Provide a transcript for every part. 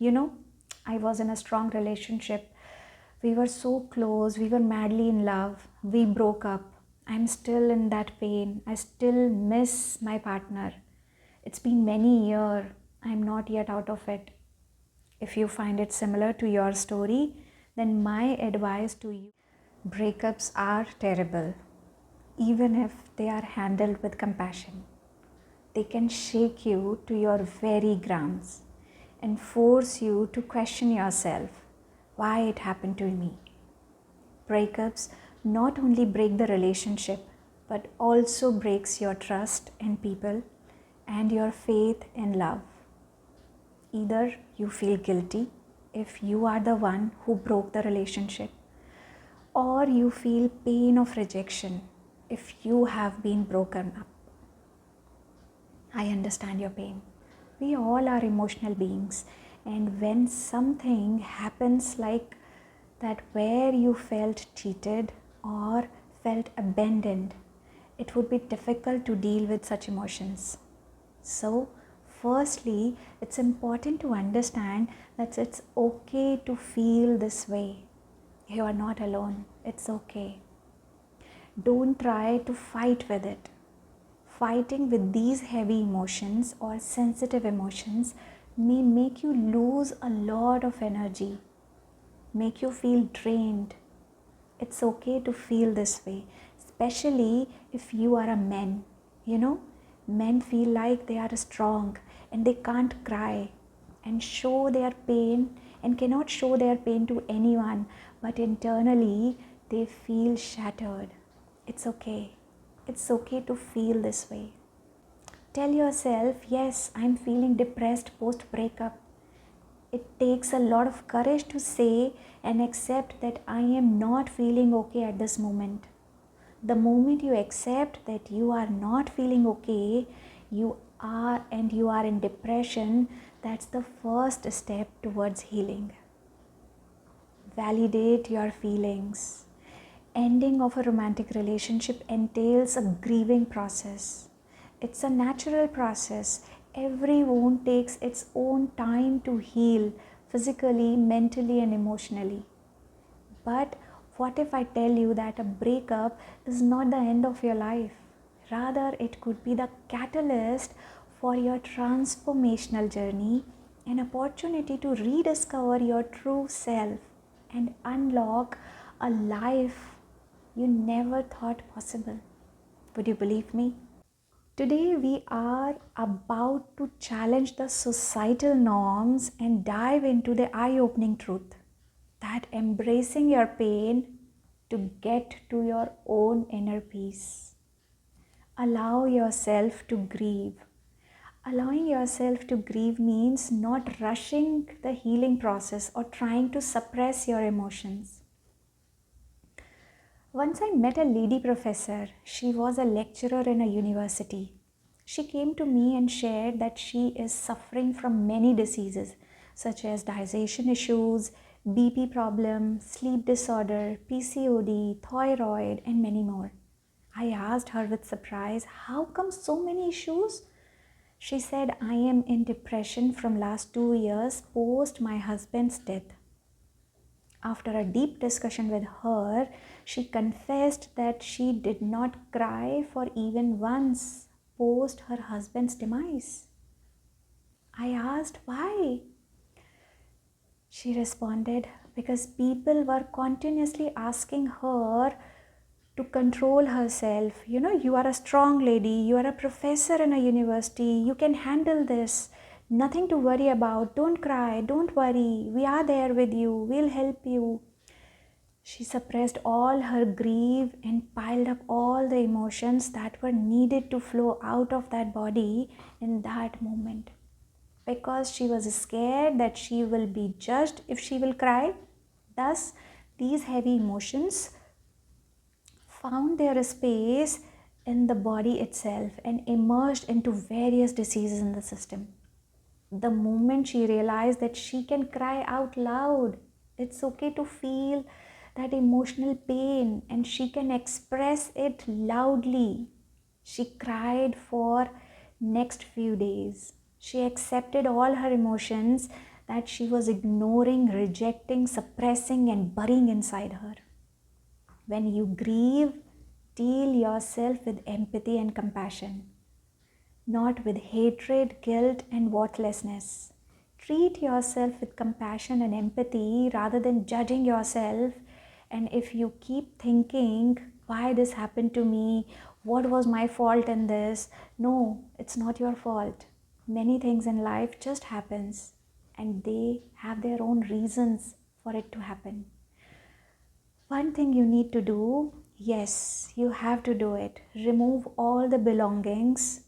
You know, I was in a strong relationship. We were so close, we were madly in love. We broke up. I'm still in that pain. I still miss my partner. It's been many years. I'm not yet out of it. If you find it similar to your story, then my advice to you: breakups are terrible, even if they are handled with compassion. They can shake you to your very grounds and force you to question yourself why it happened to me. Breakups not only break the relationship but also breaks your trust in people and your faith in love. Either you feel guilty if you are the one who broke the relationship, or you feel pain of rejection if you have been broken up. I understand your pain. We all are emotional beings, and when something happens like that, where you felt cheated or felt abandoned, it would be difficult to deal with such emotions. So, firstly, it's important to understand that it's okay to feel this way. You are not alone. It's okay. Don't try to fight with it. Fighting with these heavy emotions or sensitive emotions may make you lose a lot of energy, make you feel drained. It's okay to feel this way, especially if you are a man. You know, men feel like they are strong and they can't cry and show their pain and cannot show their pain to anyone, but internally they feel shattered. It's okay. It's okay to feel this way. Tell yourself, yes, I'm feeling depressed post breakup. It takes a lot of courage to say and accept that I am not feeling okay at this moment. The moment you accept that you are not feeling okay, you are in depression, that's the first step towards healing. Validate your feelings. Ending of a romantic relationship entails a grieving process. It's a natural process. Every wound takes its own time to heal, physically, mentally, and emotionally. But what if I tell you that a breakup is not the end of your life? Rather, it could be the catalyst for your transformational journey, an opportunity to rediscover your true self and unlock a life you never thought possible. Would you believe me? Today, we are about to challenge the societal norms and dive into the eye-opening truth that embracing your pain to get to your own inner peace. Allow yourself to grieve. Allowing yourself to grieve means not rushing the healing process or trying to suppress your emotions. Once I met a lady professor. She was a lecturer in a university. She came to me and shared that she is suffering from many diseases such as digestion issues, BP problem, sleep disorder, PCOD, thyroid, and many more. I asked her with surprise, how come so many issues? She said, I am in depression from last 2 years post my husband's death. After a deep discussion with her, she confessed that she did not cry for even once post her husband's demise. I asked why. She responded, because people were continuously asking her to control herself. You know, you are a strong lady, you are a professor in a university, you can handle this. Nothing to worry about. Don't cry, don't worry. We are there with you, we'll help you. She suppressed all her grief and piled up all the emotions that were needed to flow out of that body in that moment, because she was scared that she will be judged if she will cry. Thus, these heavy emotions found their space in the body itself and emerged into various diseases in the system. The moment she realized that she can cry out loud, it's okay to feel that emotional pain and she can express it loudly. She cried for next few days. She accepted all her emotions that she was ignoring, rejecting, suppressing, and burying inside her. When you grieve, deal yourself with empathy and compassion, not with hatred, guilt, and worthlessness. Treat yourself with compassion and empathy rather than judging yourself. And if you keep thinking, why this happened to me? What was my fault in this? No, it's not your fault. Many things in life just happens and they have their own reasons for it to happen. One thing you need to do, yes, you have to do it. Remove all the belongings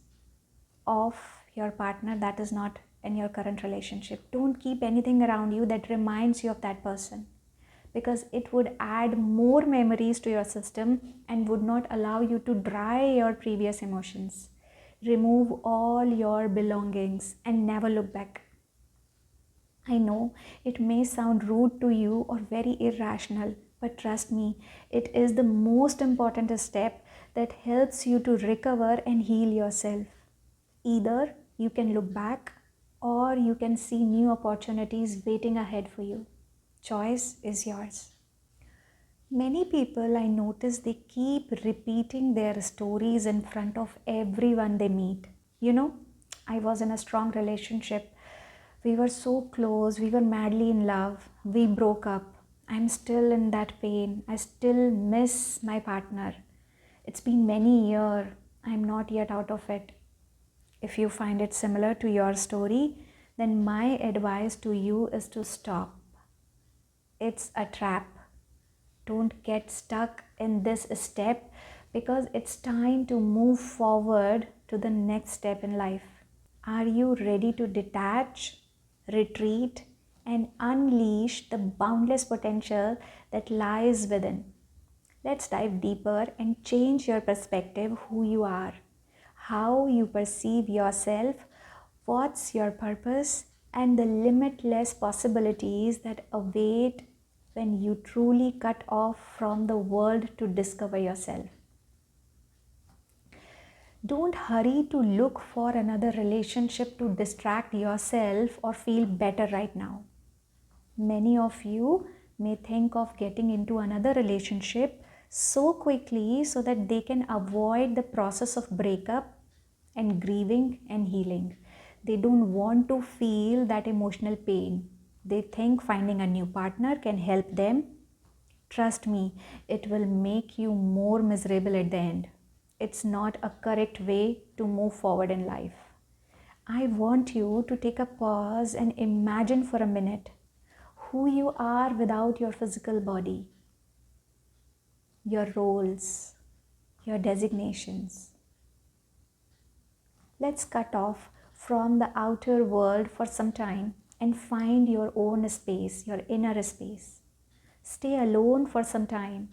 of your partner that is not in your current relationship. Don't keep anything around you that reminds you of that person, because it would add more memories to your system and would not allow you to dry your previous emotions. Remove all your belongings and never look back. I know it may sound rude to you or very irrational, but trust me, it is the most important step that helps you to recover and heal yourself. Either you can look back or you can see new opportunities waiting ahead for you. Choice is yours. Many people I notice they keep repeating their stories in front of everyone they meet. I was in a strong relationship. We were so close. We were madly in love. We broke up. I'm still in that pain. I still miss my partner. It's been many years. I'm not yet out of it. If you find it similar to your story, then my advice to you is to stop. It's a trap. Don't get stuck in this step, because it's time to move forward to the next step in life. Are you ready to detach, retreat, and unleash the boundless potential that lies within? Let's dive deeper and change your perspective, who you are, how you perceive yourself, what's your purpose, and the limitless possibilities that await when you truly cut off from the world to discover yourself. Don't hurry to look for another relationship to distract yourself or feel better right now. Many of you may think of getting into another relationship so quickly so that they can avoid the process of breakup and grieving and healing. They don't want to feel that emotional pain. They think finding a new partner can help them. Trust me, it will make you more miserable at the end. It's not a correct way to move forward in life. I want you to take a pause and imagine for a minute who you are without your physical body, your roles, your designations. Let's cut off from the outer world for some time and find your own space, your inner space. Stay alone for some time.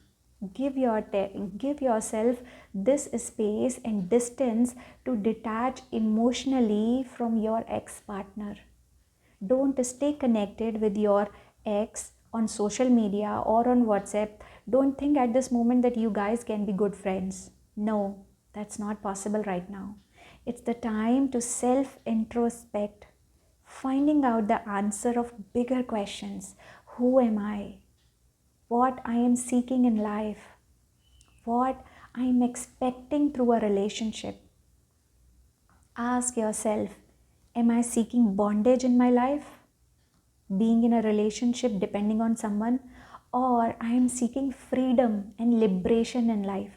Give yourself this space and distance to detach emotionally from your ex-partner. Don't stay connected with your ex on social media or on WhatsApp. Don't think at this moment that you guys can be good friends. No, that's not possible right now. It's the time to self-introspect, finding out the answer of bigger questions. Who am I? What I am seeking in life? What I am expecting through a relationship? Ask yourself, am I seeking bondage in my life? Being in a relationship depending on someone, or I am seeking freedom and liberation in life,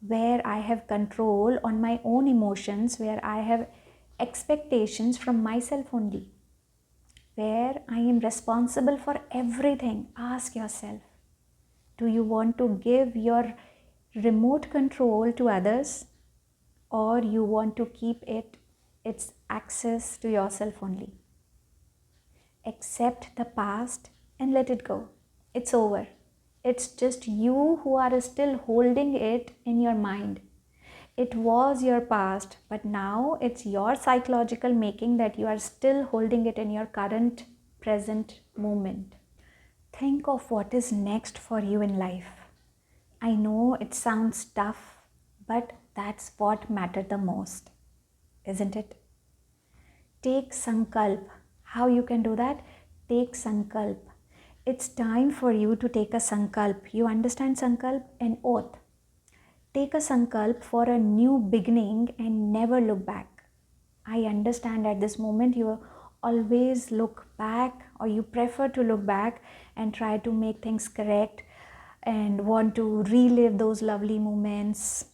where I have control on my own emotions, where I have expectations from myself only, where I am responsible for everything. Ask yourself, do you want to give your remote control to others, or you want to keep its access to yourself only? Accept the past and let it go. It's over. It's just you who are still holding it in your mind. It was your past, but now it's your psychological making that you are still holding it in your current, present moment. Think of what is next for you in life. I know it sounds tough, but that's what matters the most, isn't it? Take sankalp, How you can do that? Take sankalp. It's time for you to take a sankalp. You understand sankalp? An oath. Take a sankalp for a new beginning and never look back. I understand at this moment you always look back, or you prefer to look back and try to make things correct and want to relive those lovely moments,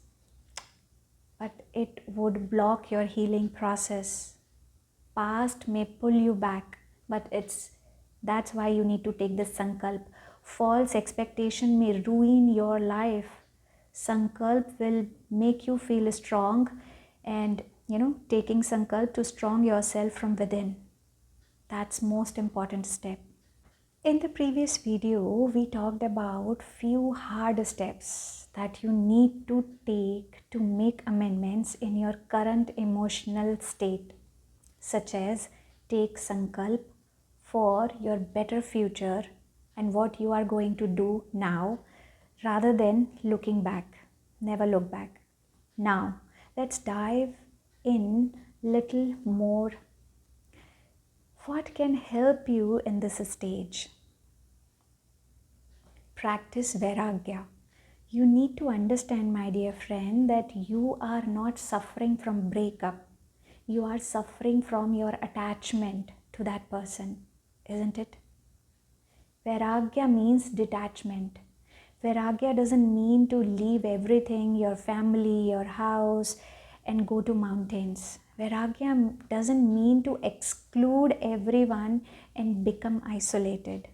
but it would block your healing process. Past may pull you back, but that's why you need to take this sankalp. False expectation may ruin your life. Sankalp will make you feel strong, and taking sankalp to strong yourself from within. That's most important step. In the previous video, we talked about few hard steps that you need to take to make amendments in your current emotional state, such as take sankalp for your better future and what you are going to do now rather than looking back. Never look back. Now, let's dive in little more. What can help you in this stage? Practice Vairagya. You need to understand, my dear friend, that you are not suffering from breakup. You are suffering from your attachment to that person, isn't it? Vairagya means detachment. Vairagya doesn't mean to leave everything, your family, your house, and go to mountains. Vairagya doesn't mean to exclude everyone and become isolated.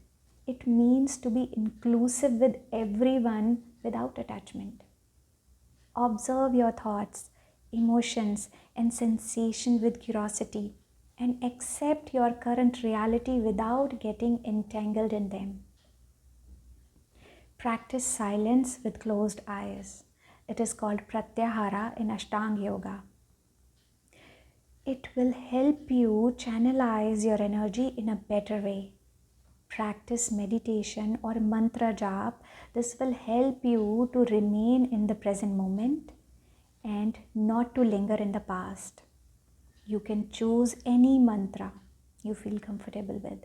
It means to be inclusive with everyone without attachment. Observe your thoughts, emotions, and sensation with curiosity, and accept your current reality without getting entangled in them. Practice silence with closed eyes. It is called Pratyahara in Ashtanga Yoga. It will help you channelize your energy in a better way. Practice meditation or mantra jap. This will help you to remain in the present moment and not to linger in the past. You can choose any mantra you feel comfortable with.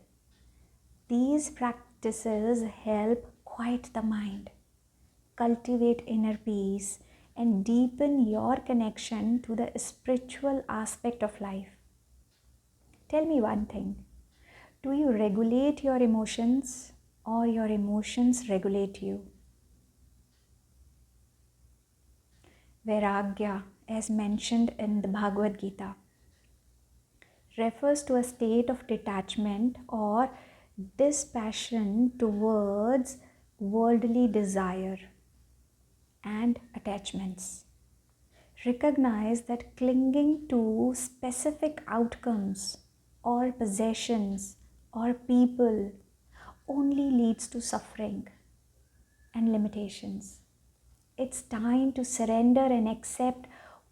These practices help quiet the mind, cultivate inner peace, and deepen your connection to the spiritual aspect of life. Tell me one thing. Do you regulate your emotions or your emotions regulate you? Vairagya, as mentioned in the Bhagavad Gita, refers to a state of detachment or dispassion towards worldly desire and attachments. Recognize that clinging to specific outcomes or possessions or people only leads to suffering and limitations. It's time to surrender and accept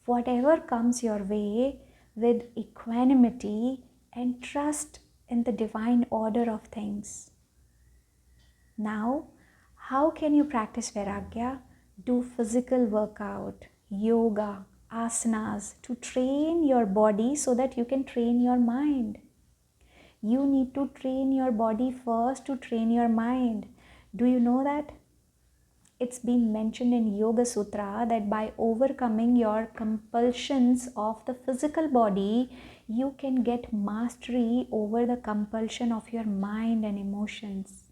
whatever comes your way with equanimity and trust in the divine order of things. Now, how can you practice Vairagya? Do physical workout, yoga, asanas to train your body so that you can train your mind. You need to train your body first to train your mind. Do you know that? It's been mentioned in Yoga Sutra that by overcoming your compulsions of the physical body, you can get mastery over the compulsion of your mind and emotions.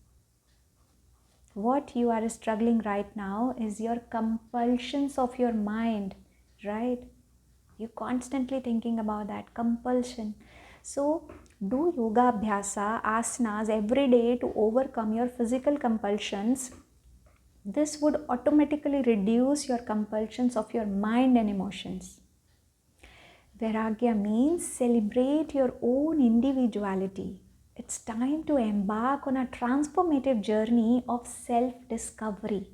What you are struggling right now is your compulsions of your mind, right? You're constantly thinking about that compulsion. So do yoga abhyasa, asanas every day to overcome your physical compulsions. This would automatically reduce your compulsions of your mind and emotions. Vairagya means celebrate your own individuality. It's time to embark on a transformative journey of self-discovery.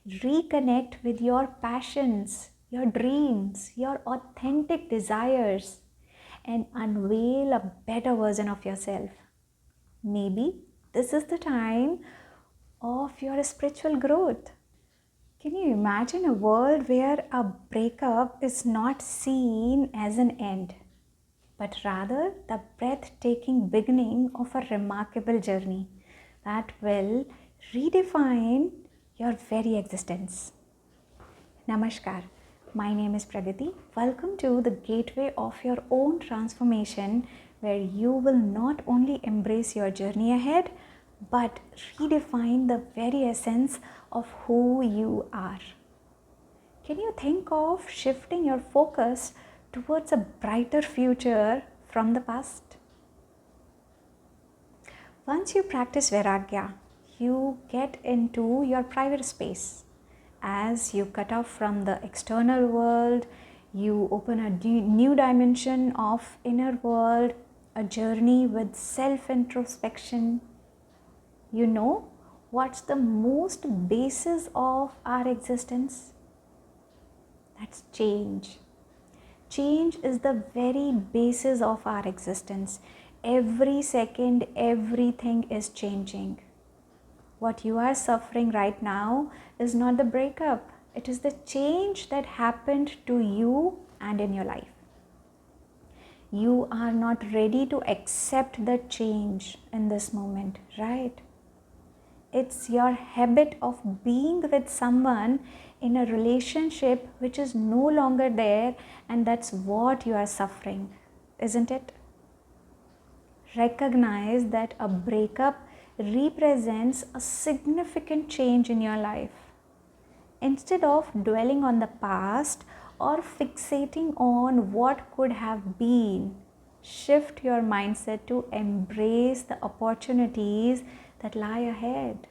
Reconnect with your passions, your dreams, your authentic desires, and unveil a better version of yourself. Maybe this is the time of your spiritual growth. Can you imagine a world where a breakup is not seen as an end? but rather the breathtaking beginning of a remarkable journey that will redefine your very existence. Namaskar, my name is Pragati. Welcome to the gateway of your own transformation, where you will not only embrace your journey ahead, but redefine the very essence of who you are. Can you think of shifting your focus towards a brighter future from the past? Once you practice Vairagya, you get into your private space. As you cut off from the external world, you open a new dimension of inner world, a journey with self-introspection. You know what's the most basis of our existence? That's change. Change is the very basis of our existence. Every second, everything is changing. What you are suffering right now is not the breakup. It is the change that happened to you and in your life. You are not ready to accept the change in this moment, right? It's your habit of being with someone in a relationship which is no longer there, and that's what you are suffering, isn't it? Recognize that a breakup represents a significant change in your life. Instead of dwelling on the past or fixating on what could have been, shift your mindset to embrace the opportunities that lie ahead.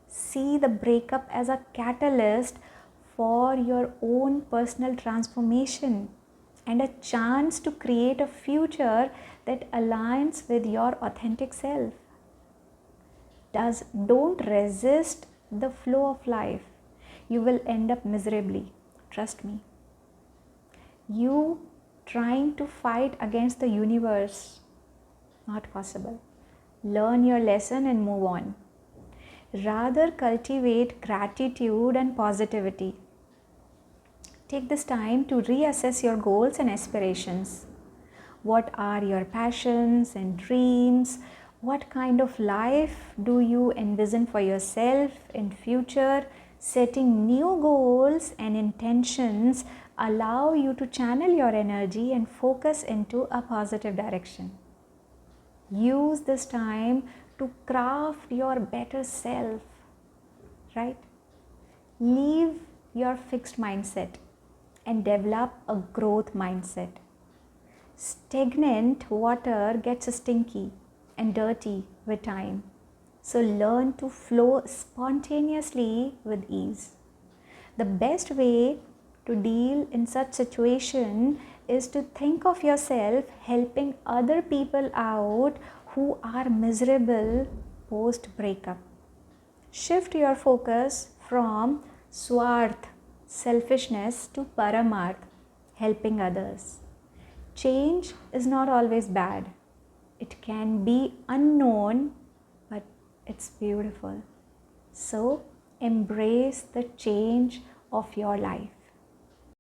See the breakup as a catalyst for your own personal transformation and a chance to create a future that aligns with your authentic self. Don't resist the flow of life. You will end up miserably. Trust me. You trying to fight against the universe, not possible. Learn your lesson and move on. Rather, cultivate gratitude and positivity. Take this time to reassess your goals and aspirations. What are your passions and dreams? What kind of life do you envision for yourself in future? Setting new goals and intentions allow you to channel your energy and focus into a positive direction. Use this time to craft your better self, right? Leave your fixed mindset and develop a growth mindset. Stagnant water gets stinky and dirty with time. So learn to flow spontaneously with ease. The best way to deal in such situation is to think of yourself helping other people out who are miserable post breakup. Shift your focus from swarth, selfishness, to paramarth, helping others. Change is not always bad. It can be unknown, but it's beautiful. So embrace the change of your life.